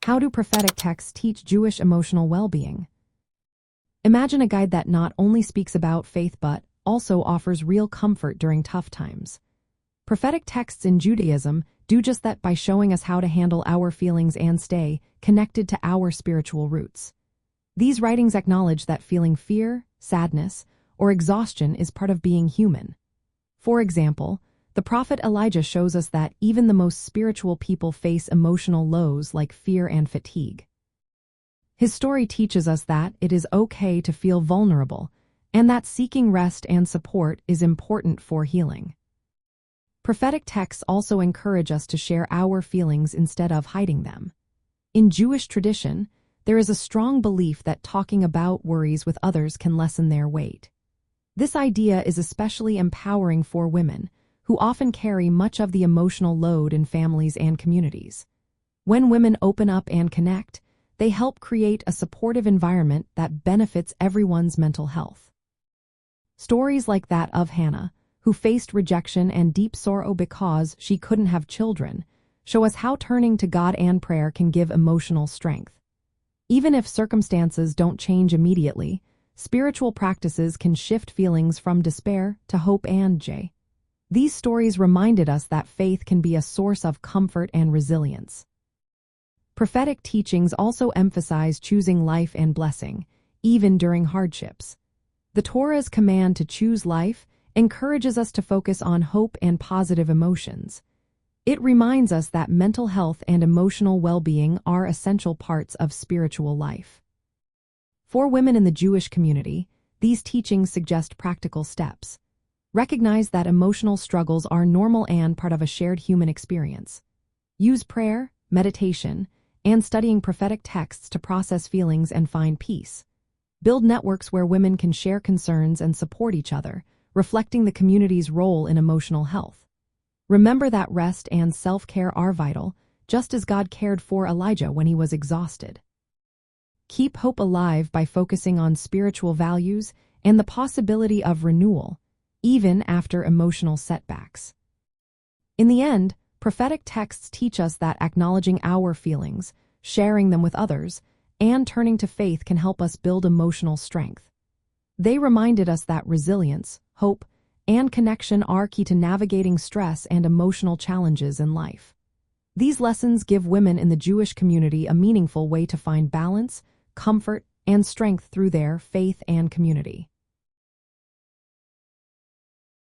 How do prophetic texts teach Jewish emotional well-being? Imagine a guide that not only speaks about faith but also offers real comfort during tough times. Prophetic texts in Judaism do just that by showing us how to handle our feelings and stay connected to our spiritual roots. These writings acknowledge that feeling fear, sadness, or exhaustion is part of being human. For example, the prophet Elijah shows us that even the most spiritual people face emotional lows like fear and fatigue. His story teaches us that it is okay to feel vulnerable, and that seeking rest and support is important for healing. Prophetic texts also encourage us to share our feelings instead of hiding them. In Jewish tradition, there is a strong belief that talking about worries with others can lessen their weight. This idea is especially empowering for women, who often carry much of the emotional load in families and communities. When women open up and connect, they help create a supportive environment that benefits everyone's mental health. Stories like that of Hannah, who faced rejection and deep sorrow because she couldn't have children, show us how turning to God and prayer can give emotional strength. Even if circumstances don't change immediately, spiritual practices can shift feelings from despair to hope and joy. These stories reminded us that faith can be a source of comfort and resilience. Prophetic teachings also emphasize choosing life and blessing, even during hardships. The Torah's command to choose life encourages us to focus on hope and positive emotions. It reminds us that mental health and emotional well-being are essential parts of spiritual life. For women in the Jewish community, these teachings suggest practical steps. Recognize that emotional struggles are normal and part of a shared human experience. Use prayer, meditation, and studying prophetic texts to process feelings and find peace. Build networks where women can share concerns and support each other, reflecting the community's role in emotional health. Remember that rest and self-care are vital, just as God cared for Elijah when he was exhausted. Keep hope alive by focusing on spiritual values and the possibility of renewal, even after emotional setbacks. In the end, prophetic texts teach us that acknowledging our feelings, sharing them with others, and turning to faith can help us build emotional strength. They reminded us that resilience, hope, and connection are key to navigating stress and emotional challenges in life. These lessons give women in the Jewish community a meaningful way to find balance, comfort, and strength through their faith and community.